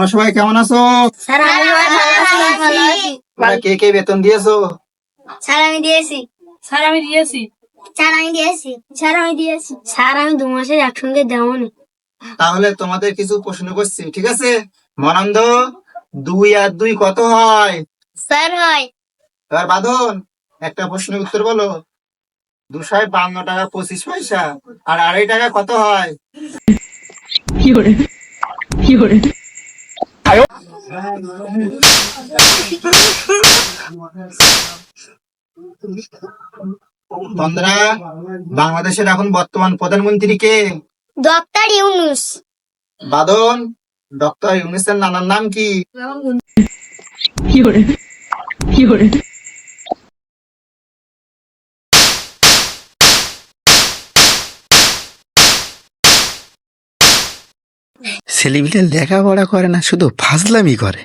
তোমরা সবাই কেমন আছো? স্যার আমি ভালো আছি। তোমরা কে কে বেতন দিয়েছো? স্যার আমি দিয়েছি। স্যার আমি দিয়েছি। স্যার আমি দিয়েছি। স্যার আমি দিয়েছি। স্যার আমি 2 মাসের একসঙ্গে দেওনি। তাহলে তোমাদের কিছু প্রশ্ন করছি, ঠিক আছে? মনান্দ, 2 আর 2 কত হয়? স্যার হয় এবার বাঁধন, একটা প্রশ্নের উত্তর বলো। 252 টাকা 25 পয়সা আর 2.5 টাকা কত হয়? বন্ধুরা, বাংলাদেশের এখন বর্তমান প্রধানমন্ত্রী কে? ডক্টর ইউনুস। বাঁধন, ডক্টর ইউনূসের নানার নাম কি? ছেলেপিলে লেখাপড়া করে না, শুধু ফাজলামি করে।